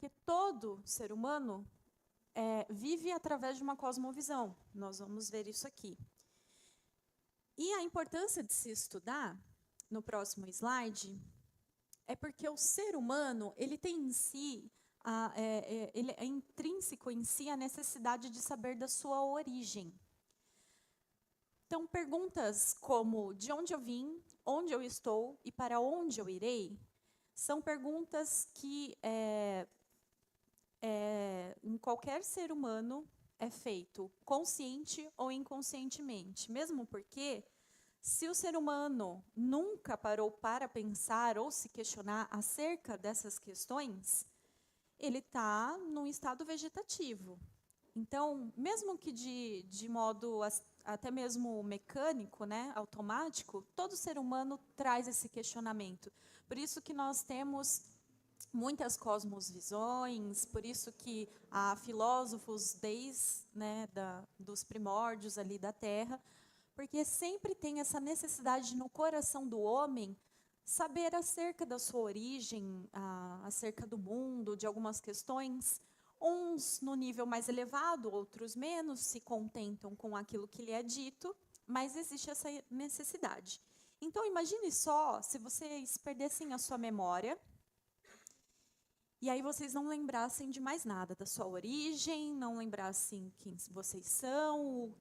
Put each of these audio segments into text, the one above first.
porque todo ser humano vive através de uma cosmovisão. Nós vamos ver isso aqui. E a importância de se estudar, no próximo slide, é porque o ser humano, ele tem em si, ele é intrínseco em si a necessidade de saber da sua origem. Então, perguntas como de onde eu vim, onde eu estou e para onde eu irei, são perguntas que em qualquer ser humano é feito, consciente ou inconscientemente. Mesmo porque, se o ser humano nunca parou para pensar ou se questionar acerca dessas questões, ele está num estado vegetativo. Então, mesmo que de modo até mesmo mecânico, né, automático, todo ser humano traz esse questionamento. Por isso que nós temos muitas cosmovisões, por isso que há filósofos desde, né, dos primórdios ali da Terra, porque sempre tem essa necessidade no coração do homem saber acerca da sua origem, acerca do mundo, de algumas questões. Uns no nível mais elevado, outros menos, se contentam com aquilo que lhe é dito, mas existe essa necessidade. Então, imagine só se vocês perdessem a sua memória e aí vocês não lembrassem de mais nada, da sua origem, não lembrassem quem vocês são, o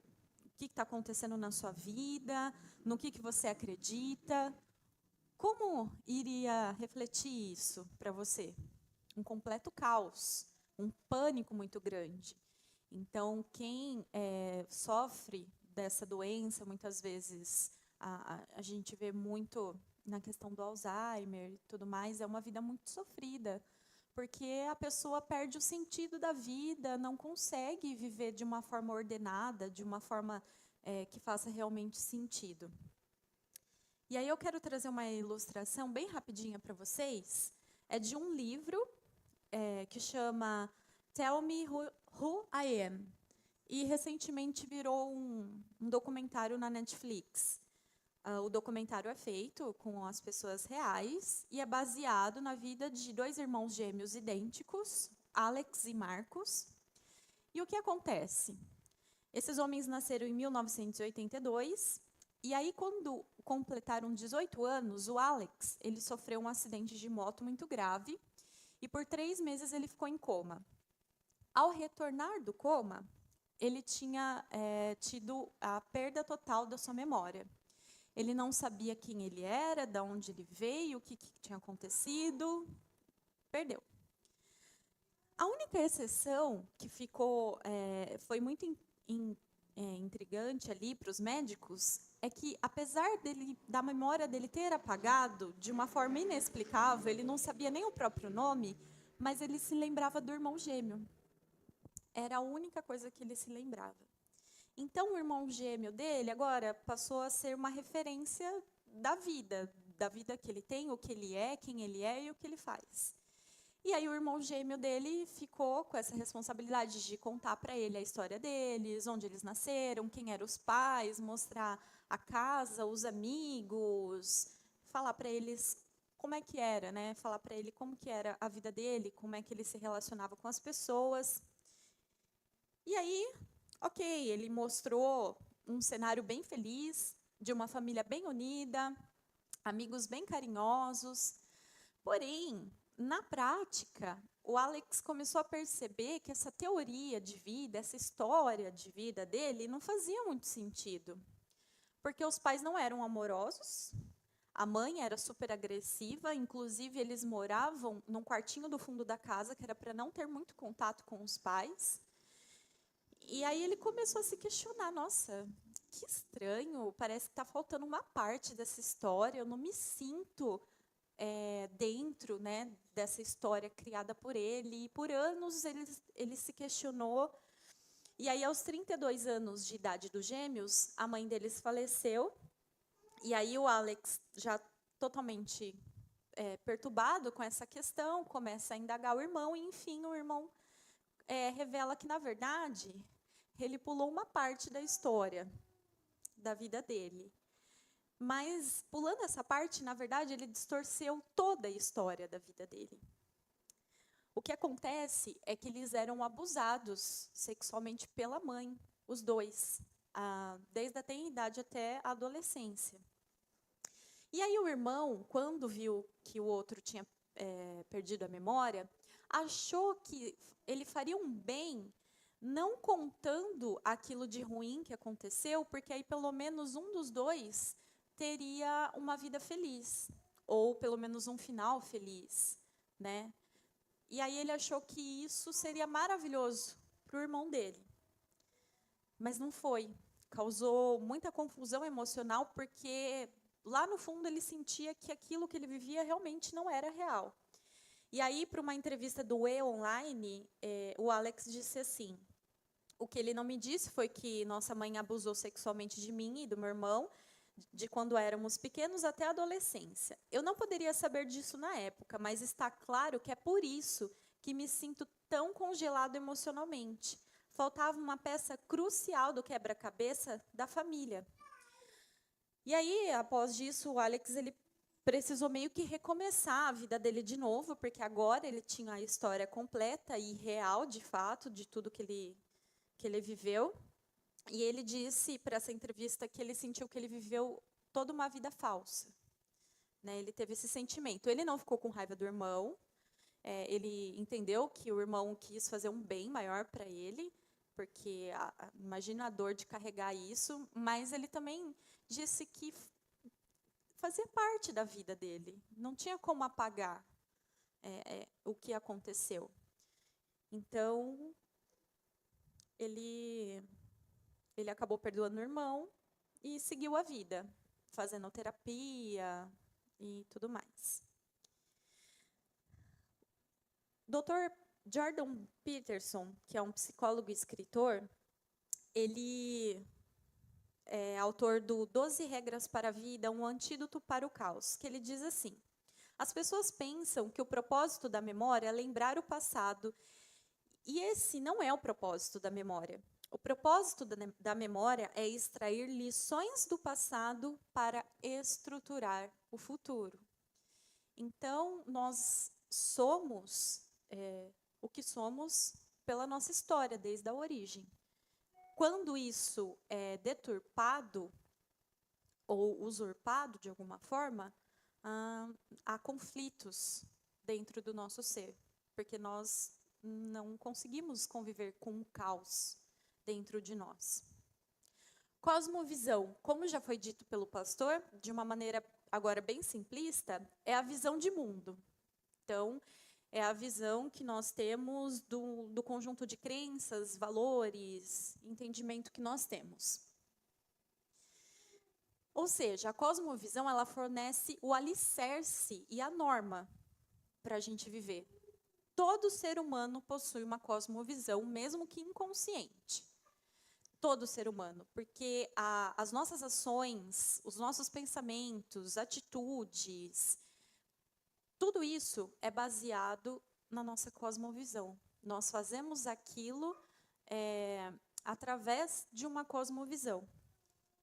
que está acontecendo na sua vida, no que você acredita. Como iria refletir isso para você? Um completo caos, um pânico muito grande. Então, quem sofre dessa doença, muitas vezes, a gente vê muito na questão do Alzheimer e tudo mais, é uma vida muito sofrida, porque a pessoa perde o sentido da vida, não consegue viver de uma forma ordenada, de uma forma que faça realmente sentido. E aí eu quero trazer uma ilustração bem rapidinha para vocês, é de um livro que chama Tell Me Who I Am, e recentemente virou um documentário na Netflix. O documentário é feito com as pessoas reais e é baseado na vida de dois irmãos gêmeos idênticos, Alex e Marcos. E o que acontece? Esses homens nasceram em 1982, e aí quando completaram 18 anos, o Alex ele sofreu um acidente de moto muito grave, e por 3 meses ele ficou em coma. Ao retornar do coma, ele tinha tido a perda total da sua memória. Ele não sabia quem ele era, de onde ele veio, o que tinha acontecido, perdeu. A única exceção que ficou, foi muito intrigante ali para os médicos, é que, apesar da memória dele ter apagado de uma forma inexplicável, ele não sabia nem o próprio nome, mas ele se lembrava do irmão gêmeo. Era a única coisa que ele se lembrava. Então, o irmão gêmeo dele, agora, passou a ser uma referência da vida que ele tem, o que ele é, quem ele é e o que ele faz. E aí, o irmão gêmeo dele ficou com essa responsabilidade de contar para ele a história deles, onde eles nasceram, quem eram os pais, mostrar a casa, os amigos, falar para eles como é que era, né? Falar para ele como que era a vida dele, como é que ele se relacionava com as pessoas. E aí, ok, ele mostrou um cenário bem feliz, de uma família bem unida, amigos bem carinhosos. Porém, na prática, o Alex começou a perceber que essa teoria de vida, essa história de vida dele, não fazia muito sentido. Porque os pais não eram amorosos, a mãe era super agressiva, inclusive eles moravam num quartinho do fundo da casa, que era para não ter muito contato com os pais. E aí ele começou a se questionar, nossa, que estranho, parece que está faltando uma parte dessa história, eu não me sinto dentro, né, dessa história criada por ele. E por anos ele se questionou. E aí, aos 32 anos de idade dos gêmeos, a mãe deles faleceu. E aí o Alex, já totalmente perturbado com essa questão, começa a indagar o irmão, e enfim, o irmão revela que, na verdade, ele pulou uma parte da história da vida dele. Mas, pulando essa parte, na verdade, ele distorceu toda a história da vida dele. O que acontece é que eles eram abusados sexualmente pela mãe, os dois, desde a tenra-idade até a adolescência. E aí o irmão, quando viu que o outro tinha perdido a memória, achou que ele faria um bem não contando aquilo de ruim que aconteceu, porque aí pelo menos um dos dois teria uma vida feliz, ou pelo menos um final feliz, né? E aí ele achou que isso seria maravilhoso para o irmão dele. Mas não foi. Causou muita confusão emocional, porque lá no fundo ele sentia que aquilo que ele vivia realmente não era real. E aí, para uma entrevista do E! Online, o Alex disse assim: o que ele não me disse foi que nossa mãe abusou sexualmente de mim e do meu irmão, de quando éramos pequenos até a adolescência. Eu não poderia saber disso na época, mas está claro que é por isso que me sinto tão congelado emocionalmente. Faltava uma peça crucial do quebra-cabeça da família. E aí, após disso, o Alex ele precisou meio que recomeçar a vida dele de novo, porque agora ele tinha a história completa e real, de fato, de tudo que ele viveu. E ele disse para essa entrevista que ele sentiu que ele viveu toda uma vida falsa. Né? Ele teve esse sentimento. Ele não ficou com raiva do irmão. Ele entendeu que o irmão quis fazer um bem maior para ele, porque imagina a dor de carregar isso. Mas ele também disse que fazia parte da vida dele. Não tinha como apagar o que aconteceu. Então, ele acabou perdoando o irmão e seguiu a vida, fazendo terapia e tudo mais. Dr. Jordan Peterson, que é um psicólogo e escritor, ele é autor do 12 Regras para a Vida, um antídoto para o caos, que ele diz assim: as pessoas pensam que o propósito da memória é lembrar o passado, e esse não é o propósito da memória. O propósito da memória é extrair lições do passado para estruturar o futuro. Então, nós somos o que somos pela nossa história, desde a origem. Quando isso é deturpado ou usurpado de alguma forma, há conflitos dentro do nosso ser, porque nós não conseguimos conviver com o caos dentro de nós. Cosmovisão, como já foi dito pelo pastor, de uma maneira agora bem simplista, é a visão de mundo. Então, é a visão que nós temos do conjunto de crenças, valores, entendimento que nós temos. Ou seja, a cosmovisão ela fornece o alicerce e a norma para a gente viver. Todo ser humano possui uma cosmovisão, mesmo que inconsciente. Todo ser humano, porque as nossas ações, os nossos pensamentos, atitudes, tudo isso é baseado na nossa cosmovisão. Nós fazemos aquilo através de uma cosmovisão,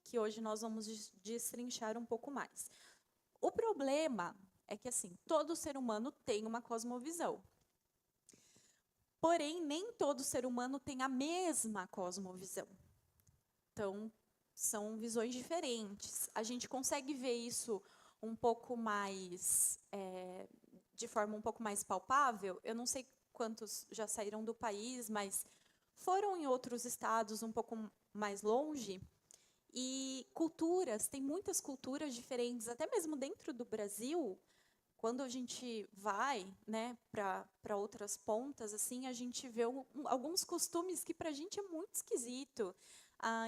que hoje nós vamos destrinchar um pouco mais. O problema é que, assim, todo ser humano tem uma cosmovisão. Porém, nem todo ser humano tem a mesma cosmovisão. Então, são visões diferentes. A gente consegue ver isso um pouco mais, de forma um pouco mais palpável. Eu não sei quantos já saíram do país, mas foram em outros estados um pouco mais longe. E culturas, tem muitas culturas diferentes, até mesmo dentro do Brasil. Quando a gente vai, né, para outras pontas, assim, a gente vê alguns costumes que para a gente é muito esquisito.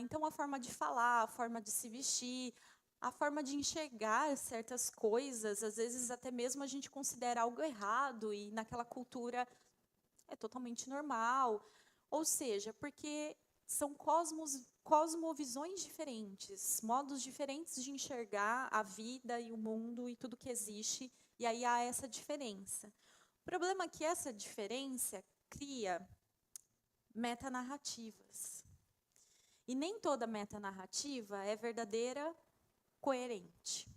Então, a forma de falar, a forma de se vestir, a forma de enxergar certas coisas, às vezes até mesmo a gente considera algo errado e naquela cultura é totalmente normal. Ou seja, porque são cosmovisões diferentes, modos diferentes de enxergar a vida e o mundo e tudo que existe. E aí há essa diferença. O problema é que essa diferença cria metanarrativas. E nem toda metanarrativa é verdadeira, coerente.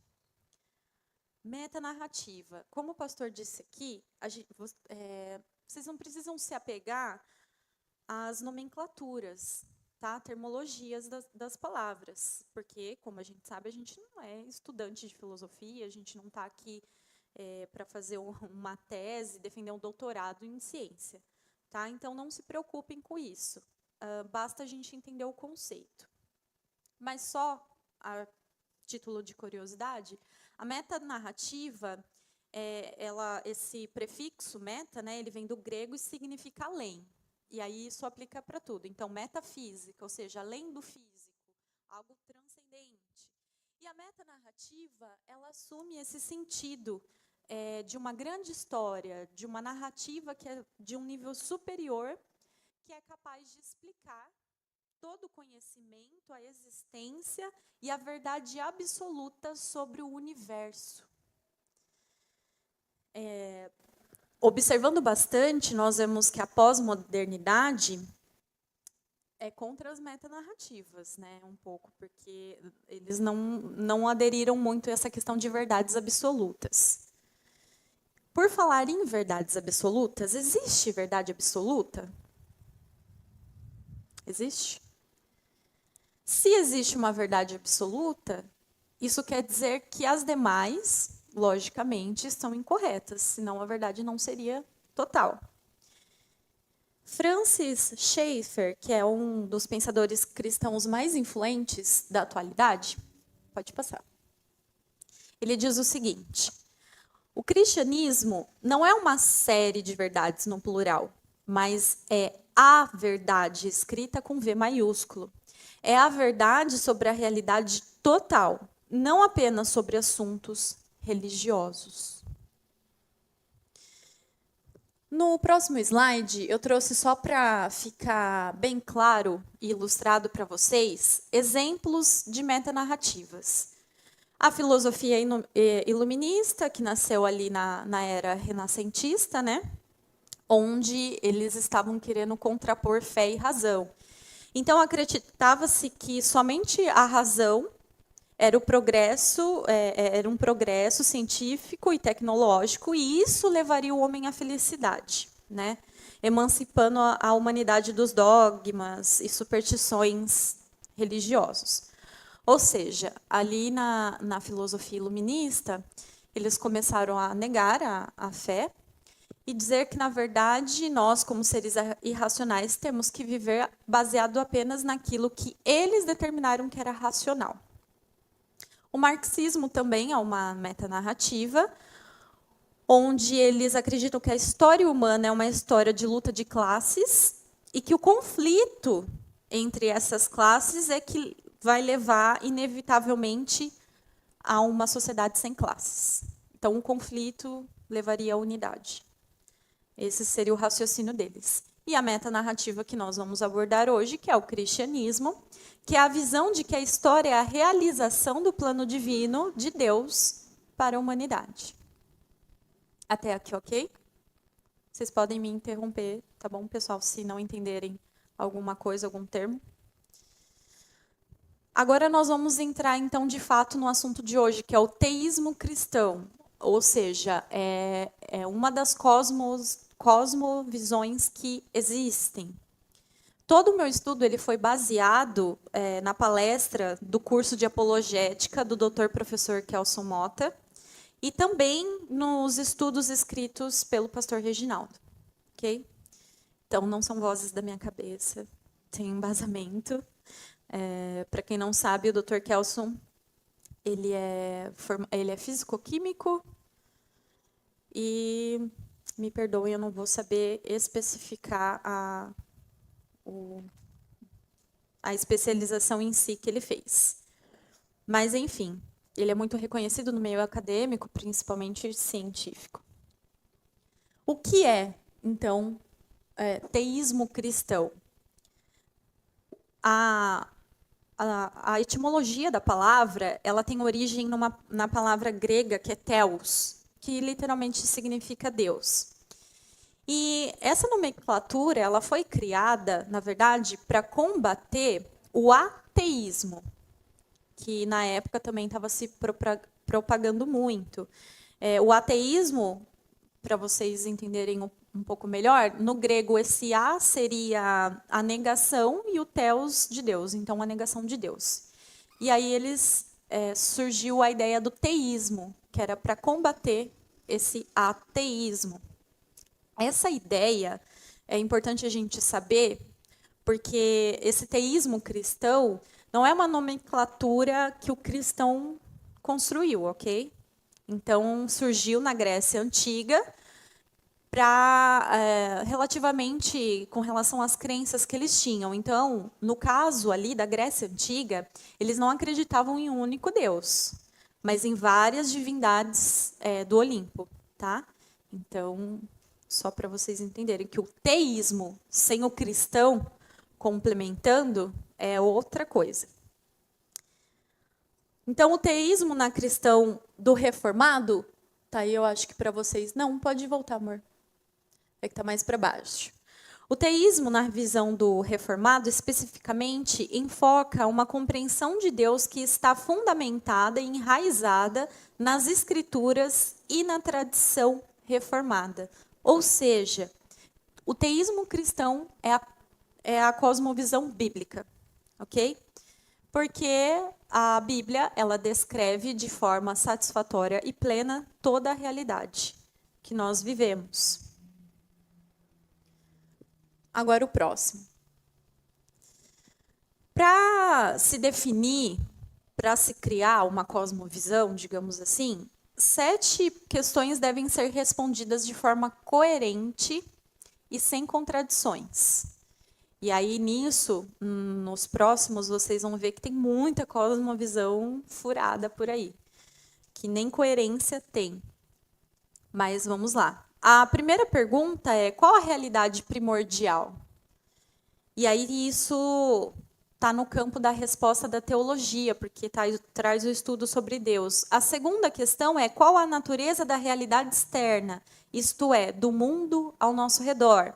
Metanarrativa. Como o pastor disse aqui, vocês não precisam se apegar às nomenclaturas, tá? Termologias das palavras, porque, como a gente sabe, a gente não é estudante de filosofia, a gente não está aqui para fazer uma tese, defender um doutorado em ciência, tá? Então, não se preocupem com isso, basta a gente entender o conceito. Mas só a título de curiosidade, a metanarrativa, esse prefixo meta, né, ele vem do grego e significa além. E aí isso aplica para tudo. Então, metafísica, ou seja, além do físico, algo transcendente. E a metanarrativa, ela assume esse sentido de uma grande história, de uma narrativa que é de um nível superior, que é capaz de explicar todo o conhecimento, a existência e a verdade absoluta sobre o universo. Observando bastante, nós vemos que a pós-modernidade é contra as metanarrativas, né, um pouco, porque eles não aderiram muito a essa questão de verdades absolutas. Por falar em verdades absolutas, existe verdade absoluta? Existe? Se existe uma verdade absoluta, isso quer dizer que as demais, logicamente, estão incorretas, senão a verdade não seria total. Francis Schaeffer, que é um dos pensadores cristãos mais influentes da atualidade, pode passar. Ele diz o seguinte: o cristianismo não é uma série de verdades no plural, mas é a verdade escrita com V maiúsculo. É a verdade sobre a realidade total, não apenas sobre assuntos religiosos. No próximo slide, eu trouxe só para ficar bem claro e ilustrado para vocês exemplos de metanarrativas. A filosofia iluminista, que nasceu ali na era renascentista, né? Onde eles estavam querendo contrapor fé e razão. Então, acreditava-se que somente a razão era era um progresso científico e tecnológico, e isso levaria o homem à felicidade, né? Emancipando a humanidade dos dogmas e superstições religiosos. Ou seja, ali na filosofia iluminista, eles começaram a negar a fé e dizer que, na verdade, nós, como seres irracionais, temos que viver baseado apenas naquilo que eles determinaram que era racional. O marxismo também é uma metanarrativa, onde eles acreditam que a história humana é uma história de luta de classes e que o conflito entre essas classes é que vai levar, inevitavelmente, a uma sociedade sem classes. Então, o conflito levaria à unidade. Esse seria o raciocínio deles. E a metanarrativa que nós vamos abordar hoje, que é o cristianismo, que é a visão de que a história é a realização do plano divino de Deus para a humanidade. Até aqui, ok? Vocês podem me interromper, tá bom, pessoal, se não entenderem alguma coisa, algum termo. Agora nós vamos entrar, então, de fato, no assunto de hoje, que é o teísmo cristão, ou seja, é uma das cosmovisões que existem. Todo o meu estudo ele foi baseado na palestra do curso de apologética do Dr. Professor Kelson Mota e também nos estudos escritos pelo pastor Reginaldo. Okay? Então, não são vozes da minha cabeça, tem embasamento. Para quem não sabe, o Dr. Kelson ele é físico-químico e, me perdoem, eu não vou saber especificar a especialização em si que ele fez. Mas, enfim, ele é muito reconhecido no meio acadêmico, principalmente científico. O que é, então, teísmo cristão? A etimologia da palavra ela tem origem na palavra grega, que é theos, que literalmente significa Deus. E essa nomenclatura ela foi criada, na verdade, para combater o ateísmo, que na época também estava se propagando muito. O ateísmo, para vocês entenderem um pouco melhor, no grego esse a seria a negação e o theos de Deus, então a negação de Deus. E aí surgiu a ideia do teísmo, que era para combater esse ateísmo. Essa ideia é importante a gente saber, porque esse teísmo cristão não é uma nomenclatura que o cristão construiu, ok? Então, surgiu na Grécia Antiga, relativamente com relação às crenças que eles tinham. Então, no caso ali da Grécia Antiga, eles não acreditavam em um único Deus, mas em várias divindades do Olimpo, tá? Então, só para vocês entenderem que o teísmo sem o cristão complementando é outra coisa. Então, o teísmo na questão do reformado, tá aí, eu acho que para vocês... Não, pode voltar, amor. É que está mais para baixo. O teísmo, na visão do reformado, especificamente, enfoca uma compreensão de Deus que está fundamentada e enraizada nas escrituras e na tradição reformada. Ou seja, o teísmo cristão é a cosmovisão bíblica, ok? Porque a Bíblia, ela descreve de forma satisfatória e plena toda a realidade que nós vivemos. Agora o próximo. Para se definir, para se criar uma cosmovisão, digamos assim, 7 questões devem ser respondidas de forma coerente e sem contradições. E aí, nisso, nos próximos, vocês vão ver que tem muita cosmovisão furada por aí, que nem coerência tem. Mas vamos lá. A primeira pergunta é: qual a realidade primordial? E aí isso está no campo da resposta da teologia, porque traz o estudo sobre Deus. A segunda questão é: qual a natureza da realidade externa? Isto é, do mundo ao nosso redor.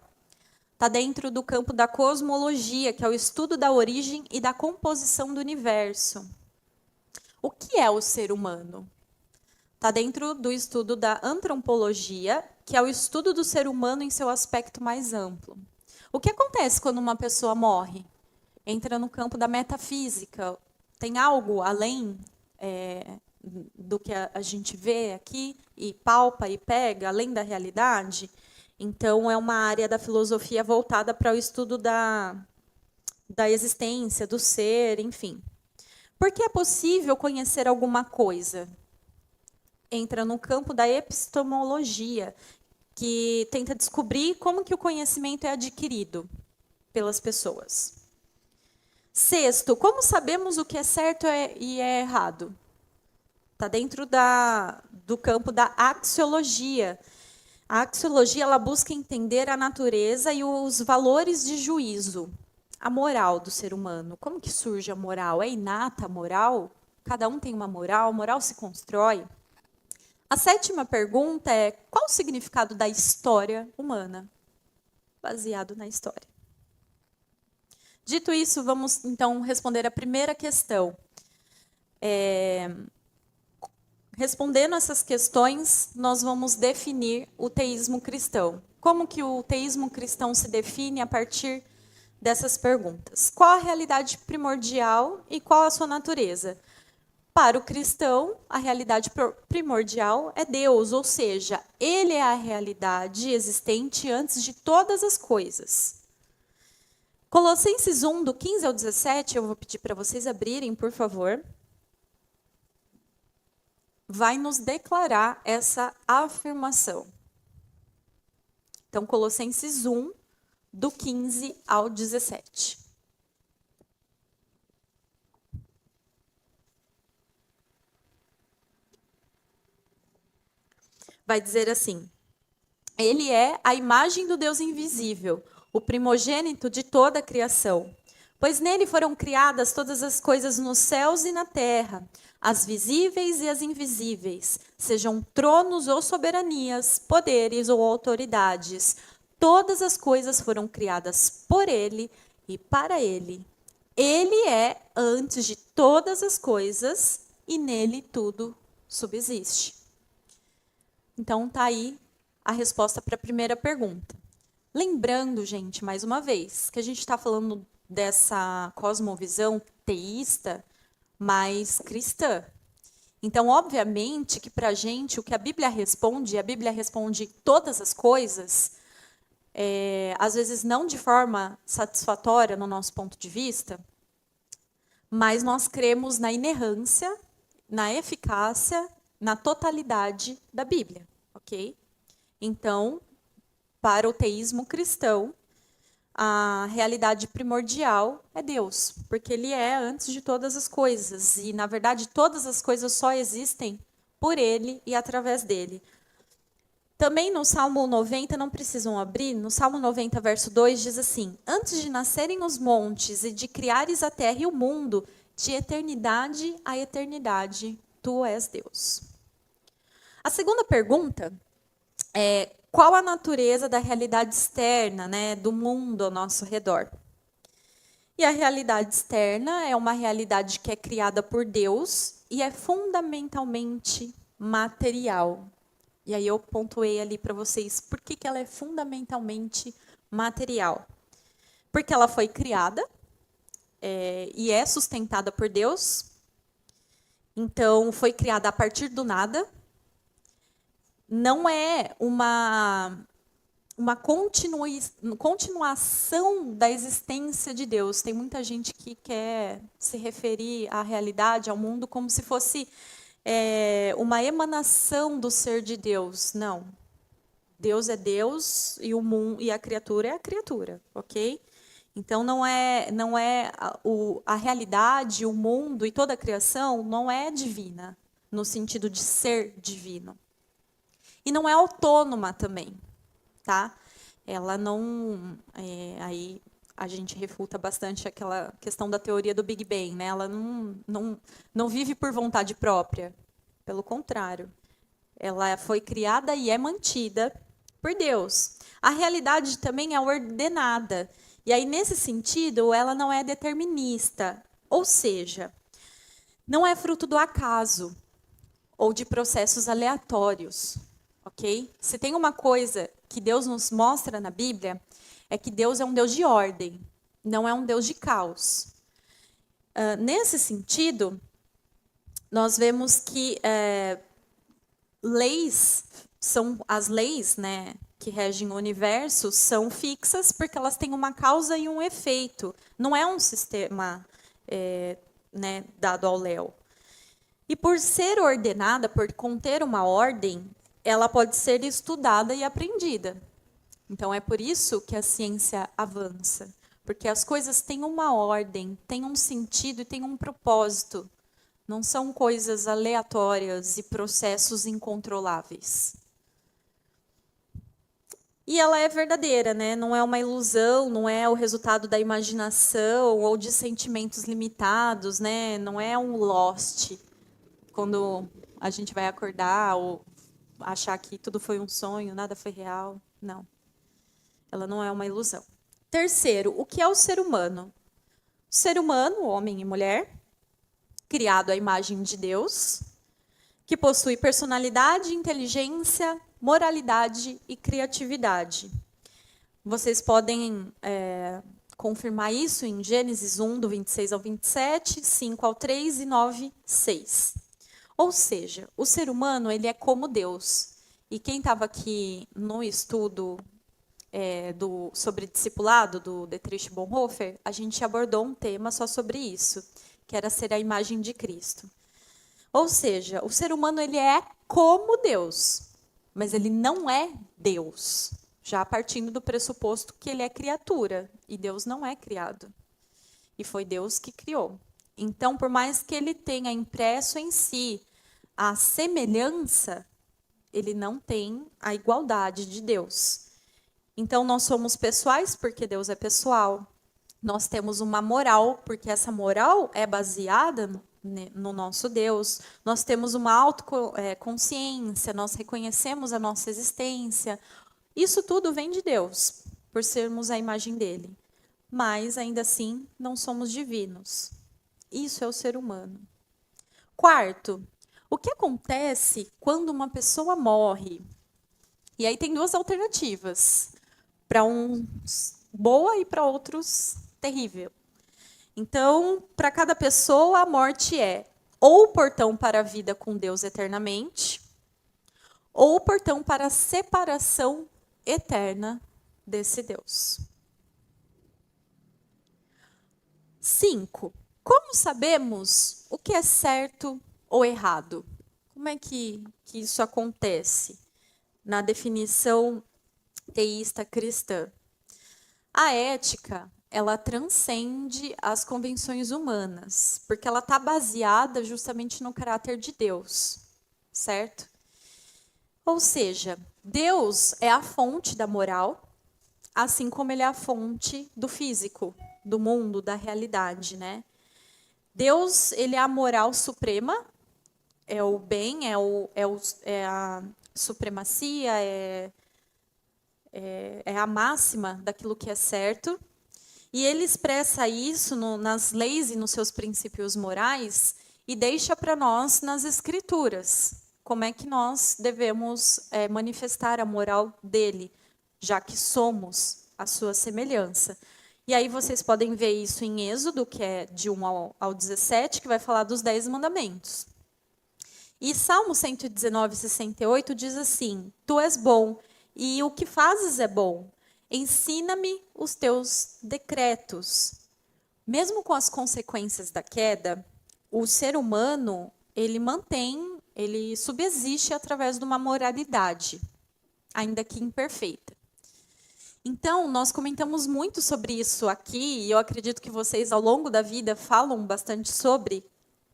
Está dentro do campo da cosmologia, que é o estudo da origem e da composição do universo. O que é o ser humano? Está dentro do estudo da antropologia, que é o estudo do ser humano em seu aspecto mais amplo. O que acontece quando uma pessoa morre? Entra no campo da metafísica. Tem algo além do que a gente vê aqui, e palpa e pega, além da realidade? Então, é uma área da filosofia voltada para o estudo da existência, do ser, enfim. Por que é possível conhecer alguma coisa? Entra no campo da epistemologia, que tenta descobrir como que o conhecimento é adquirido pelas pessoas. Sexto, como sabemos o que é certo e é errado? Está dentro do campo da axiologia. A axiologia, ela busca entender a natureza e os valores de juízo, a moral do ser humano. Como que surge a moral? É inata a moral? Cada um tem uma moral? A moral se constrói? A sétima pergunta é: qual o significado da história humana? Baseado na história. Dito isso, vamos então responder a primeira questão. Respondendo essas questões, nós vamos definir o teísmo cristão. Como que o teísmo cristão se define a partir dessas perguntas? Qual a realidade primordial e qual a sua natureza? Para o cristão, a realidade primordial é Deus, ou seja, ele é a realidade existente antes de todas as coisas. Colossenses 1, do 15 ao 17, eu vou pedir para vocês abrirem, por favor. Vai nos declarar essa afirmação. Então, Colossenses 1, do 15 ao 17. Vai dizer assim: ele é a imagem do Deus invisível, o primogênito de toda a criação. Pois nele foram criadas todas as coisas nos céus e na terra, as visíveis e as invisíveis, sejam tronos ou soberanias, poderes ou autoridades. Todas as coisas foram criadas por ele e para ele. Ele é antes de todas as coisas e nele tudo subsiste. Então, está aí a resposta para a primeira pergunta. Lembrando, gente, mais uma vez, que a gente está falando dessa cosmovisão teísta, mas cristã. Então, obviamente que para a gente, o que a Bíblia responde todas as coisas, às vezes não de forma satisfatória no nosso ponto de vista, mas nós cremos na inerrância, na eficácia, na totalidade da Bíblia, ok? Então, para o teísmo cristão, a realidade primordial é Deus, porque Ele é antes de todas as coisas. E, na verdade, todas as coisas só existem por Ele e através dele. Também no Salmo 90, não precisam abrir, no Salmo 90, verso 2, diz assim: Antes de nascerem os montes e de criares a terra e o mundo, de eternidade a eternidade, tu és Deus. A segunda pergunta é: qual a natureza da realidade externa, né, do mundo ao nosso redor? E a realidade externa é uma realidade que é criada por Deus e é fundamentalmente material. E aí eu pontuei ali para vocês por que ela é fundamentalmente material. Porque ela foi criada e é sustentada por Deus. Então, foi criada a partir do nada. Não é uma continuação da existência de Deus. Tem muita gente que quer se referir à realidade, ao mundo, como se fosse uma emanação do ser de Deus. Não. Deus é Deus e o mundo e a criatura é a criatura, ok? Então não é a realidade, o mundo e toda a criação não é divina no sentido de ser divino. E não é autônoma também, tá? Ela não aí a gente refuta bastante aquela questão da teoria do Big Bang, né? Ela não vive por vontade própria. Pelo contrário, ela foi criada e é mantida por Deus. A realidade também é ordenada. E aí, nesse sentido, ela não é determinista. Ou seja, não é fruto do acaso ou de processos aleatórios. Ok? Se tem uma coisa que Deus nos mostra na Bíblia, é que Deus é um Deus de ordem, não é um Deus de caos. Nesse sentido, nós vemos que as leis, né, que regem o universo são fixas porque elas têm uma causa e um efeito. Não é um sistema né, dado ao léu. E por ser ordenada, por conter uma ordem, ela pode ser estudada e aprendida. Então, é por isso que a ciência avança. Porque as coisas têm uma ordem, têm um sentido e têm um propósito. Não são coisas aleatórias e processos incontroláveis. E ela é verdadeira, né? Não é uma ilusão, não é o resultado da imaginação ou de sentimentos limitados, né? Não é um lost, quando a gente vai acordar ou achar que tudo foi um sonho, nada foi real. Não. Ela não é uma ilusão. Terceiro, o que é o ser humano? O ser humano, homem e mulher, criado à imagem de Deus, que possui personalidade, inteligência, moralidade e criatividade. Vocês podem confirmar isso em Gênesis 1, do 26 ao 27, 5 ao 3 e 9, 6. Ou seja, o ser humano ele é como Deus. E quem estava aqui no estudo sobre discipulado, do Dietrich Bonhoeffer, a gente abordou um tema só sobre isso, que era ser a imagem de Cristo. Ou seja, o ser humano ele é como Deus, mas ele não é Deus, já partindo do pressuposto que ele é criatura, e Deus não é criado. E foi Deus que criou. Então, por mais que ele tenha impresso em si a semelhança, ele não tem a igualdade de Deus. Então, nós somos pessoais porque Deus é pessoal. Nós temos uma moral, porque essa moral é baseada no nosso Deus. Nós temos uma autoconsciência, nós reconhecemos a nossa existência. Isso tudo vem de Deus, por sermos a imagem dele. Mas, ainda assim, não somos divinos. Isso é o ser humano. Quarto, o que acontece quando uma pessoa morre? E aí tem duas alternativas. Para uns boa e para outros terrível. Então, para cada pessoa, a morte é ou o portão para a vida com Deus eternamente, ou o portão para a separação eterna desse Deus. 5. Como sabemos o que é certo ou errado? Como é que isso acontece na definição teísta cristã? A ética, ela transcende as convenções humanas, porque ela está baseada justamente no caráter de Deus, certo? Ou seja, Deus é a fonte da moral, assim como ele é a fonte do físico, do mundo, da realidade, né? Deus, ele é a moral suprema, é o bem, é a supremacia, é a máxima daquilo que é certo. E ele expressa isso nas leis e nos seus princípios morais e deixa para nós nas escrituras como é que nós devemos manifestar a moral dele, já que somos a sua semelhança. E aí vocês podem ver isso em Êxodo, que é de 1 ao 17, que vai falar dos 10 mandamentos. E Salmo 119, 68 diz assim: Tu és bom, e o que fazes é bom. Ensina-me os teus decretos. Mesmo com as consequências da queda, o ser humano, ele subsiste através de uma moralidade, ainda que imperfeita. Então, nós comentamos muito sobre isso aqui, e eu acredito que vocês, ao longo da vida, falam bastante sobre,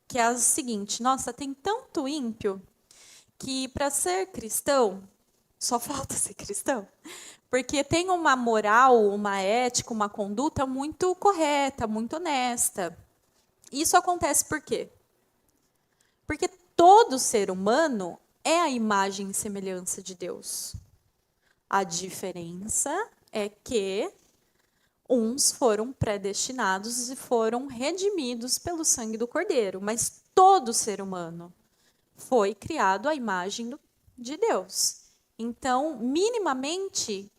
que é o seguinte: nossa, tem tanto ímpio que, para ser cristão, só falta ser cristão. Porque tem uma moral, uma ética, uma conduta muito correta, muito honesta. Isso acontece por quê? Porque todo ser humano é a imagem e semelhança de Deus. A diferença é que uns foram predestinados e foram redimidos pelo sangue do Cordeiro, mas todo ser humano foi criado à imagem de Deus. Então, minimamente,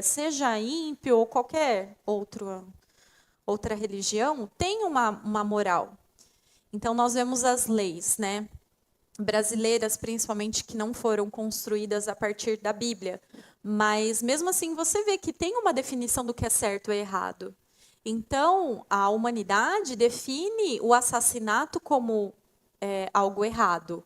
seja ímpio ou qualquer outra religião, tem uma moral. Então, nós vemos as leis, né, brasileiras, principalmente, que não foram construídas a partir da Bíblia. Mas, mesmo assim, você vê que tem uma definição do que é certo e errado. Então, a humanidade define o assassinato como algo errado.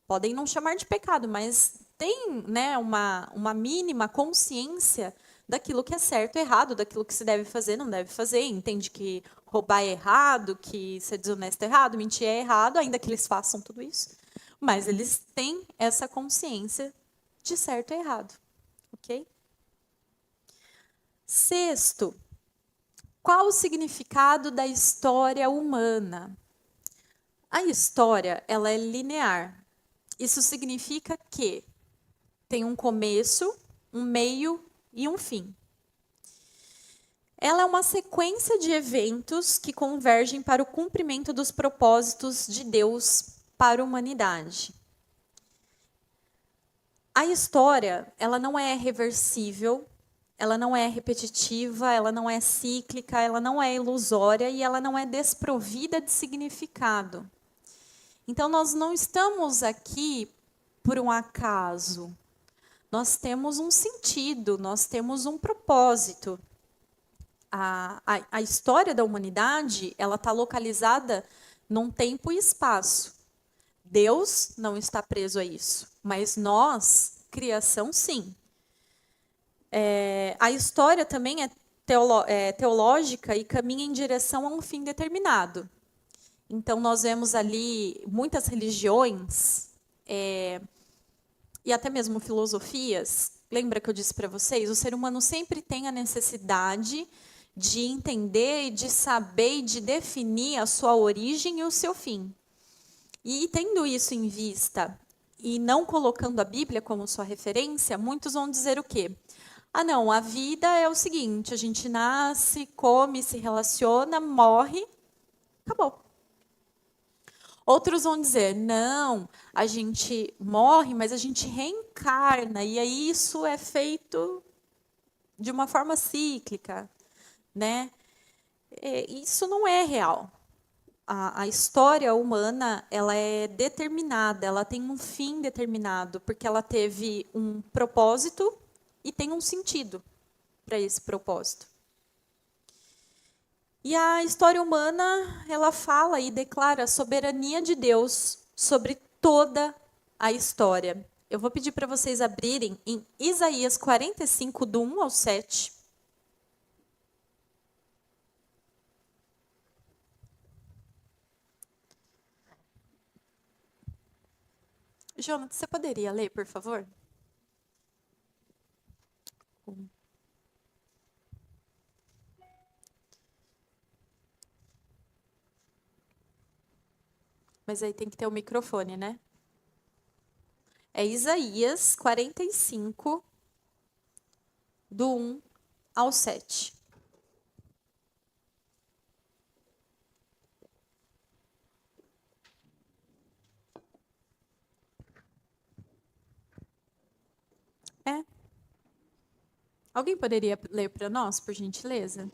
Podem não chamar de pecado, mas tem, né, uma mínima consciência daquilo que é certo e errado, daquilo que se deve fazer, não deve fazer. Entende que roubar é errado, que ser desonesto é errado, mentir é errado, ainda que eles façam tudo isso. Mas eles têm essa consciência de certo e errado. Ok? 6º, qual o significado da história humana? A história, ela é linear. Isso significa que tem um começo, um meio e um fim. Ela é uma sequência de eventos que convergem para o cumprimento dos propósitos de Deus para a humanidade. A história, ela não é reversível, ela não é repetitiva, ela não é cíclica, ela não é ilusória e ela não é desprovida de significado. Então, nós não estamos aqui por um acaso. Nós temos um sentido, nós temos um propósito. A história da humanidade, ela está localizada num tempo e espaço. Deus não está preso a isso, mas nós, criação, sim. A história também é teológica e caminha em direção a um fim determinado. Então, nós vemos ali muitas religiões e até mesmo filosofias. Lembra que eu disse para vocês? O ser humano sempre tem a necessidade de entender, de saber e de definir a sua origem e o seu fim. E tendo isso em vista e não colocando a Bíblia como sua referência, muitos vão dizer o quê? Ah, não, a vida é o seguinte, a gente nasce, come, se relaciona, morre, acabou. Outros vão dizer, não, a gente morre, mas a gente reencarna, e aí isso é feito de uma forma cíclica, né? Isso não é real. A história humana, ela é determinada, ela tem um fim determinado, porque ela teve um propósito e tem um sentido para esse propósito. E a história humana, ela fala e declara a soberania de Deus sobre toda a história. Eu vou pedir para vocês abrirem em Isaías 45, do 1 ao 7. Jonathan, você poderia ler, por favor? Mas aí tem que ter o microfone, né? É Isaías 45, do 1 ao 7. É. Alguém poderia ler para nós, por gentileza?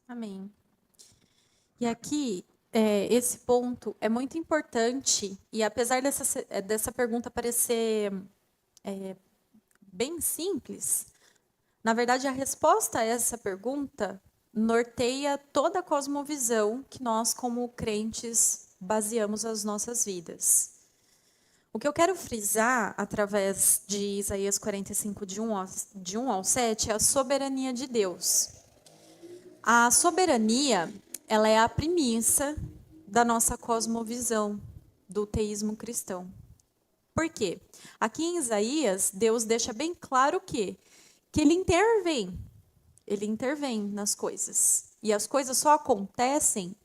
Amém. E aqui, esse ponto é muito importante, e apesar dessa pergunta parecer bem simples, na verdade, a resposta a essa pergunta norteia toda a cosmovisão que nós, como crentes, baseamos as nossas vidas. O que eu quero frisar, através de Isaías 45, de 1 ao 7, é a soberania de Deus. A soberania, ela é a premissa da nossa cosmovisão, do teísmo cristão. Por quê? Aqui em Isaías, Deus deixa bem claro o quê? Que ele intervém nas coisas. E as coisas só acontecem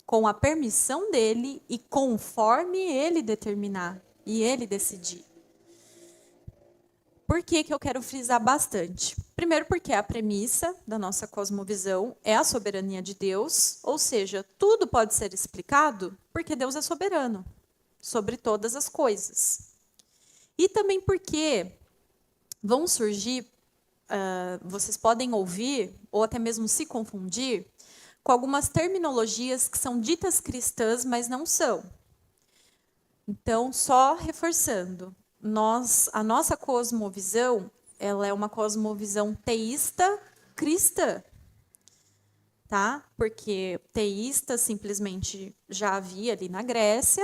com a permissão dele e conforme ele determinar e ele decidir. Por que eu quero frisar bastante? Primeiro, porque a premissa da nossa cosmovisão é a soberania de Deus, ou seja, tudo pode ser explicado porque Deus é soberano sobre todas as coisas. E também porque vão surgir, vocês podem ouvir, ou até mesmo se confundir, com algumas terminologias que são ditas cristãs, mas não são. Então, só reforçando, a nossa cosmovisão, ela é uma cosmovisão teísta cristã, tá? Porque teísta simplesmente já havia ali na Grécia,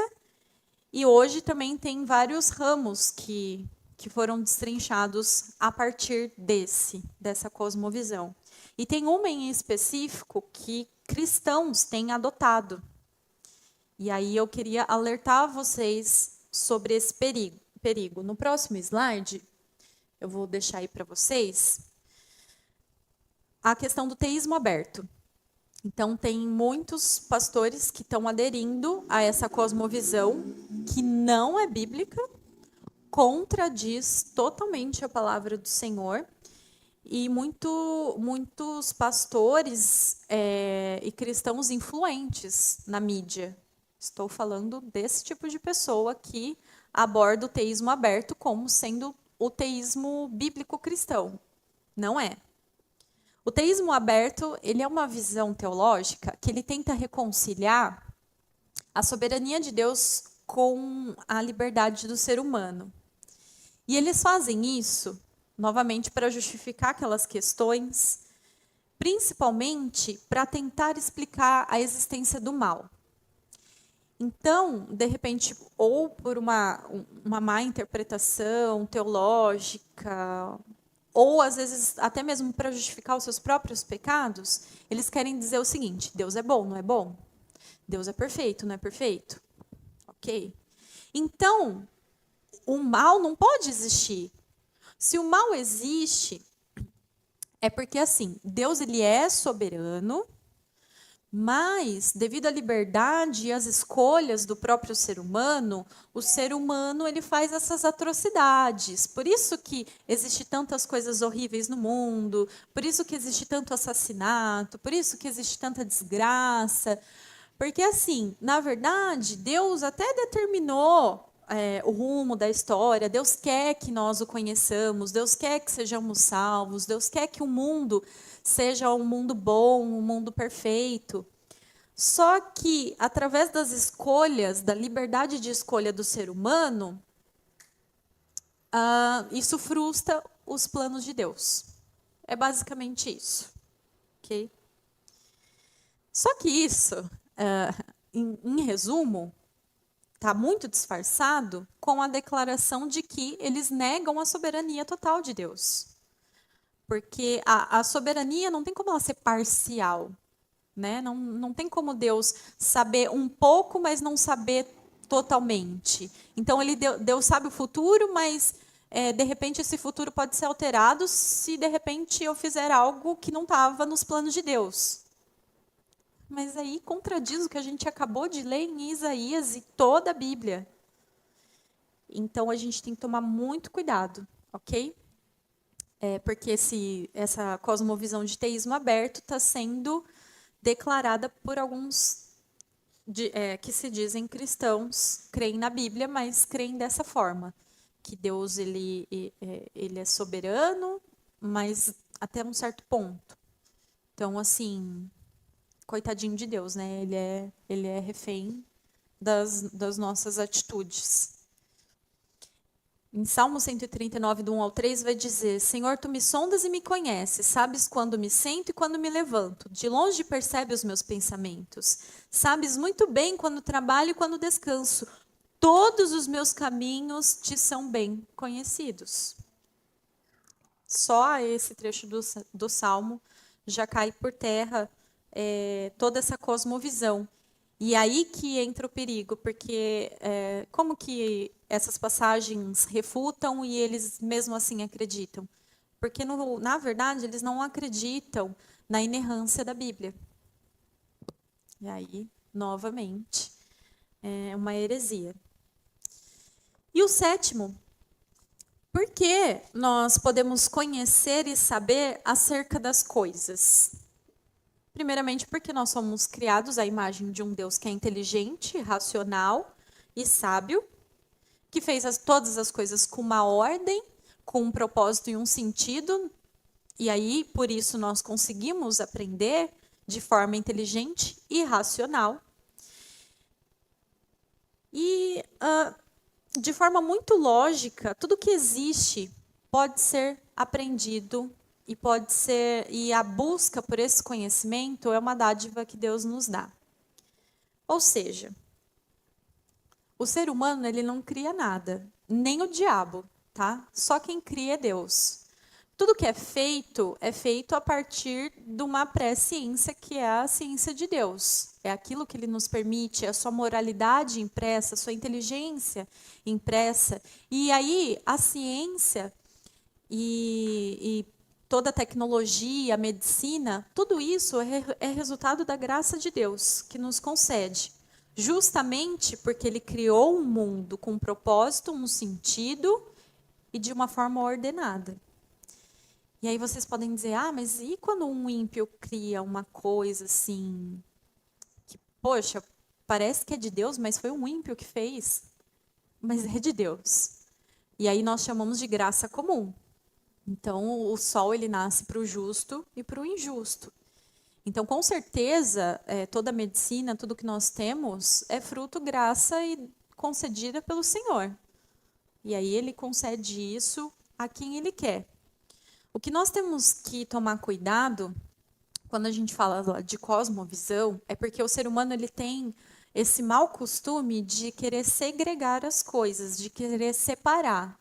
e hoje também tem vários ramos que foram destrinchados a partir dessa cosmovisão. E tem uma em específico que cristãos têm adotado. E aí eu queria alertar vocês sobre esse perigo. No próximo slide, eu vou deixar aí para vocês a questão do teísmo aberto. Então, tem muitos pastores que estão aderindo a essa cosmovisão que não é bíblica, contradiz totalmente a palavra do Senhor. E muitos pastores e cristãos influentes na mídia. Estou falando desse tipo de pessoa que aborda o teísmo aberto como sendo o teísmo bíblico cristão. Não é. O teísmo aberto, ele é uma visão teológica que ele tenta reconciliar a soberania de Deus com a liberdade do ser humano. E eles fazem isso, novamente, para justificar aquelas questões, principalmente para tentar explicar a existência do mal. Então, de repente, ou por uma má interpretação teológica, ou às vezes até mesmo para justificar os seus próprios pecados, eles querem dizer o seguinte: Deus é bom, não é bom? Deus é perfeito, não é perfeito? Ok? Então, o mal não pode existir. Se o mal existe, é porque assim, Deus ele é soberano, mas devido à liberdade e às escolhas do próprio ser humano, o ser humano ele faz essas atrocidades. Por isso que existe tantas coisas horríveis no mundo, por isso que existe tanto assassinato, por isso que existe tanta desgraça. Porque assim, na verdade, Deus até determinou o rumo da história, Deus quer que nós o conheçamos, Deus quer que sejamos salvos, Deus quer que o mundo seja um mundo bom, um mundo perfeito. Só que, através das escolhas, da liberdade de escolha do ser humano, isso frustra os planos de Deus. É basicamente isso. Okay? Só que isso, em resumo, está muito disfarçado com a declaração de que eles negam a soberania total de Deus. Porque a soberania não tem como ela ser parcial. Né? Não tem como Deus saber um pouco, mas não saber totalmente. Então, Deus sabe o futuro, mas, de repente, esse futuro pode ser alterado se, de repente, eu fizer algo que não estava nos planos de Deus. Mas aí contradiz o que a gente acabou de ler em Isaías e toda a Bíblia. Então, a gente tem que tomar muito cuidado, ok? Porque essa cosmovisão de teísmo aberto está sendo declarada por alguns que se dizem cristãos, creem na Bíblia, mas creem dessa forma, que Deus ele é soberano, mas até um certo ponto. Então, assim, coitadinho de Deus, né? Ele é refém das nossas atitudes. Em Salmo 139, do 1 ao 3, vai dizer: Senhor, tu me sondas e me conheces, sabes quando me sento e quando me levanto. De longe percebe os meus pensamentos. Sabes muito bem quando trabalho e quando descanso. Todos os meus caminhos te são bem conhecidos. Só esse trecho do Salmo já cai por terra toda essa cosmovisão. E aí que entra o perigo, porque como que essas passagens refutam e eles mesmo assim acreditam? Porque, na verdade, eles não acreditam na inerrância da Bíblia. E aí, novamente, é uma heresia. E o sétimo, por que nós podemos conhecer e saber acerca das coisas? Primeiramente, porque nós somos criados à imagem de um Deus que é inteligente, racional e sábio, que fez todas as coisas com uma ordem, com um propósito e um sentido, e aí, por isso, nós conseguimos aprender de forma inteligente e racional. E, de forma muito lógica, tudo que existe pode ser aprendido e a busca por esse conhecimento é uma dádiva que Deus nos dá. Ou seja, o ser humano ele não cria nada, nem o diabo, tá? Só quem cria é Deus. Tudo que é feito a partir de uma pré-ciência que é a ciência de Deus. É aquilo que ele nos permite, é a sua moralidade impressa, a sua inteligência impressa. E aí a ciência e toda a tecnologia, a medicina, tudo isso é resultado da graça de Deus, que nos concede. Justamente porque ele criou um mundo com um propósito, um sentido e de uma forma ordenada. E aí vocês podem dizer, mas e quando um ímpio cria uma coisa assim, que, poxa, parece que é de Deus, mas foi um ímpio que fez? mas é de Deus. E aí nós chamamos de graça comum. Então, o sol ele nasce para o justo e para o injusto. Então, com certeza, toda a medicina, tudo que nós temos, é fruto, graça e concedida pelo Senhor. E aí ele concede isso a quem ele quer. O que nós temos que tomar cuidado, quando a gente fala de cosmovisão, é porque o ser humano ele tem esse mau costume de querer segregar as coisas, de querer separar.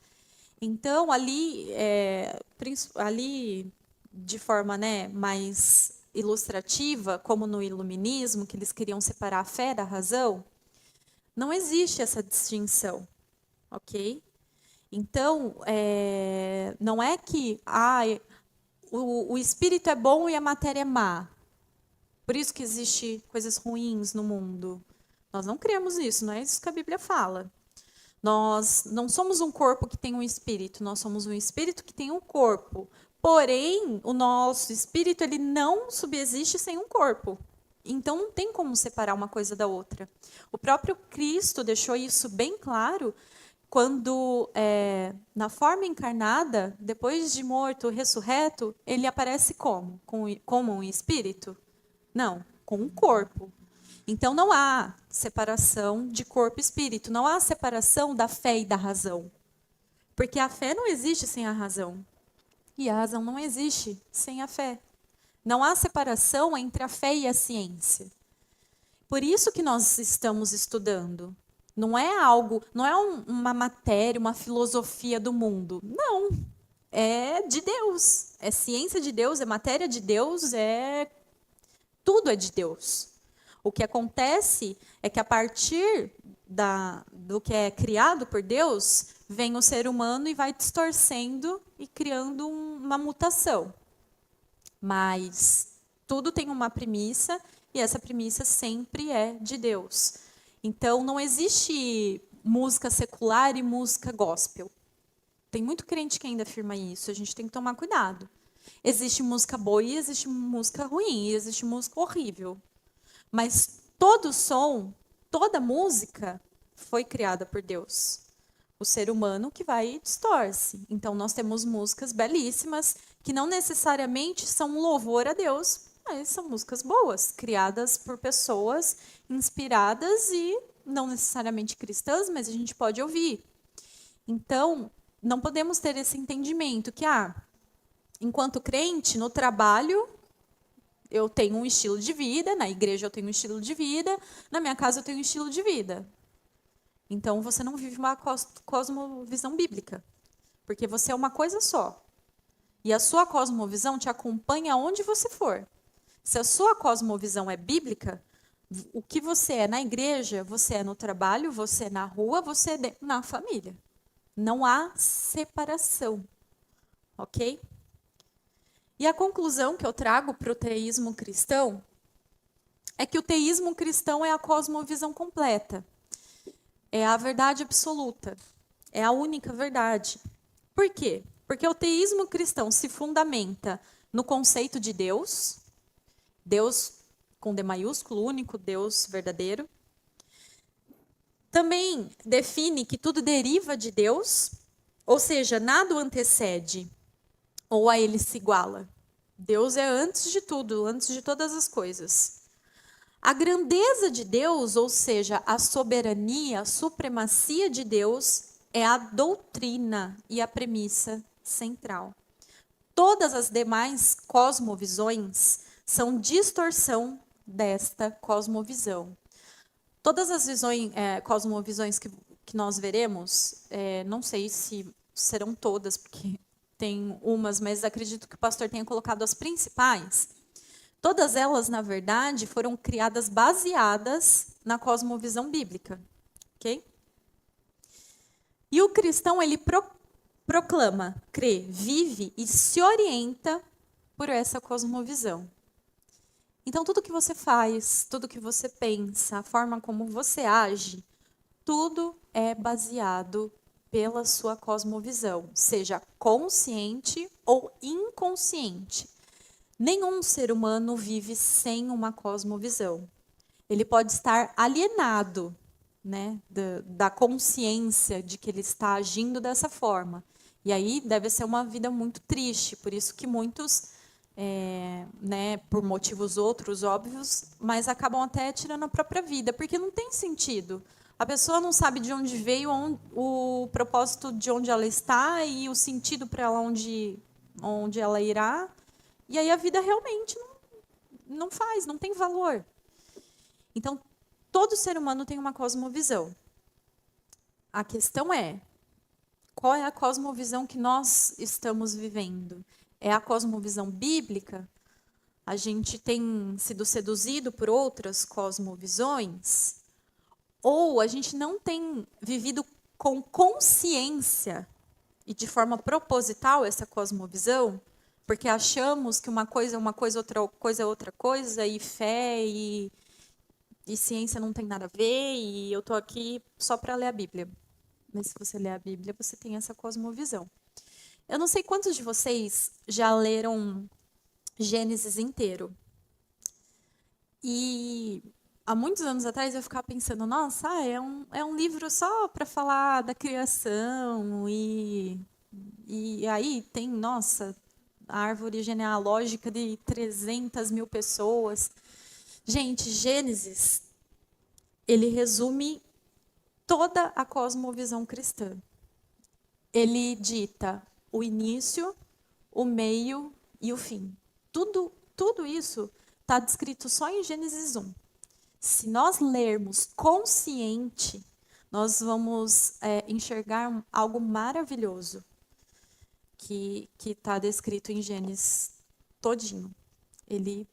Então, ali de forma mais ilustrativa, como no iluminismo, que eles queriam separar a fé da razão, não existe essa distinção, ok? Então, não é que o espírito é bom e a matéria é má. Por isso que existe coisas ruins no mundo. Nós não cremos nisso, não é isso que a Bíblia fala. Nós não somos um corpo que tem um espírito, nós somos um espírito que tem um corpo. Porém, o nosso espírito ele não subsiste sem um corpo. Então, não tem como separar uma coisa da outra. O próprio Cristo deixou isso bem claro quando, na forma encarnada, depois de morto, ressurreto, ele aparece como? Como um espírito? Não, com um corpo. Então, não há separação de corpo e espírito, não há separação da fé e da razão. Porque a fé não existe sem a razão. E a razão não existe sem a fé. Não há separação entre a fé e a ciência. Por isso que nós estamos estudando. Não é uma matéria, uma filosofia do mundo. Não. É de Deus. É ciência de Deus, é matéria de Deus, tudo é de Deus. O que acontece é que a partir do que é criado por Deus, vem o ser humano e vai distorcendo e criando uma mutação. Mas tudo tem uma premissa e essa premissa sempre é de Deus. Então, não existe música secular e música gospel. Tem muito crente que ainda afirma isso, a gente tem que tomar cuidado. Existe música boa e existe música ruim, e existe música horrível. Mas todo som, toda música foi criada por Deus. O ser humano que vai e distorce. Então, nós temos músicas belíssimas que não necessariamente são um louvor a Deus, mas são músicas boas, criadas por pessoas inspiradas e não necessariamente cristãs, mas a gente pode ouvir. Então, não podemos ter esse entendimento que, enquanto crente, no trabalho, eu tenho um estilo de vida, na igreja eu tenho um estilo de vida, na minha casa eu tenho um estilo de vida. Então, você não vive uma cosmovisão bíblica, porque você é uma coisa só. E a sua cosmovisão te acompanha aonde você for. Se a sua cosmovisão é bíblica, o que você é na igreja, você é no trabalho, você é na rua, você é na família. Não há separação, ok? E a conclusão que eu trago para o teísmo cristão é que o teísmo cristão é a cosmovisão completa. É a verdade absoluta. É a única verdade. Por quê? Porque o teísmo cristão se fundamenta no conceito de Deus, Deus com D maiúsculo, único Deus verdadeiro. Também define que tudo deriva de Deus, ou seja, nada o antecede ou a ele se iguala. Deus é antes de tudo, antes de todas as coisas. A grandeza de Deus, ou seja, a soberania, a supremacia de Deus, é a doutrina e a premissa central. Todas as demais cosmovisões são distorção desta cosmovisão. Todas as cosmovisões que nós veremos, não sei se serão todas, porque tem umas, mas acredito que o pastor tenha colocado as principais. Todas elas, na verdade, foram criadas baseadas na cosmovisão bíblica. Ok? E o cristão, ele proclama, crê, vive e se orienta por essa cosmovisão. Então, tudo que você faz, tudo que você pensa, a forma como você age, tudo é baseado pela sua cosmovisão, seja consciente ou inconsciente. Nenhum ser humano vive sem uma cosmovisão. Ele pode estar alienado, né, da consciência de que ele está agindo dessa forma. E aí deve ser uma vida muito triste, por isso que muitos, né, por motivos outros óbvios, mas acabam até tirando a própria vida, porque não tem sentido. A pessoa não sabe de onde veio, o propósito de onde ela está e o sentido para ela onde ela irá. E aí a vida realmente não faz, não tem valor. Então, todo ser humano tem uma cosmovisão. A questão é, qual é a cosmovisão que nós estamos vivendo? É a cosmovisão bíblica? A gente tem sido seduzido por outras cosmovisões? Ou a gente não tem vivido com consciência e de forma proposital essa cosmovisão? Porque achamos que uma coisa é uma coisa, outra coisa é outra coisa, e fé e ciência não tem nada a ver, e eu estou aqui só para ler a Bíblia. Mas se você ler a Bíblia, você tem essa cosmovisão. Eu não sei quantos de vocês já leram Gênesis inteiro. E há muitos anos atrás eu ficava pensando, nossa, é um livro só para falar da criação, e aí tem, nossa, a árvore genealógica de 300 mil pessoas. Gente, Gênesis, ele resume toda a cosmovisão cristã. Ele dita o início, o meio e o fim. Tudo isso está descrito só em Gênesis 1. Se nós lermos consciente, nós vamos enxergar algo maravilhoso que está descrito em Gênesis todinho. Ele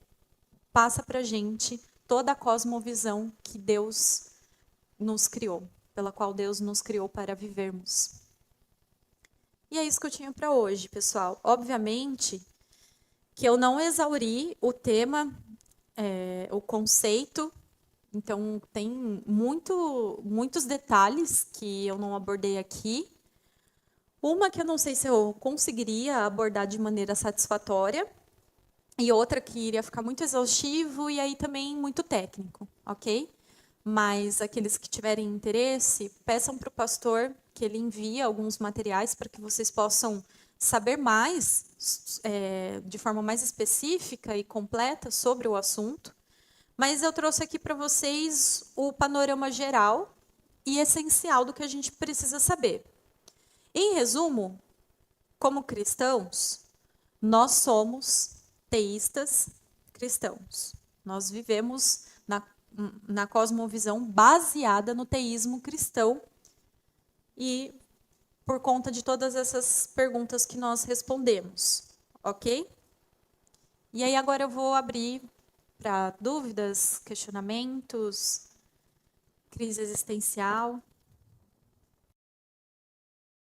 passa para a gente toda a cosmovisão que Deus nos criou, pela qual Deus nos criou para vivermos. E é isso que eu tinha para hoje, pessoal. Obviamente que eu não exauri o tema, o conceito, então tem muitos detalhes que eu não abordei aqui. Uma que eu não sei se eu conseguiria abordar de maneira satisfatória, e outra que iria ficar muito exaustivo e aí também muito técnico, ok? Mas aqueles que tiverem interesse, peçam para o pastor que ele envie alguns materiais para que vocês possam saber mais, de forma mais específica e completa sobre o assunto. Mas eu trouxe aqui para vocês o panorama geral e essencial do que a gente precisa saber. Em resumo, como cristãos, nós somos teístas cristãos. Nós vivemos na cosmovisão baseada no teísmo cristão e por conta de todas essas perguntas que nós respondemos, ok? E aí agora eu vou abrir para dúvidas, questionamentos, crise existencial.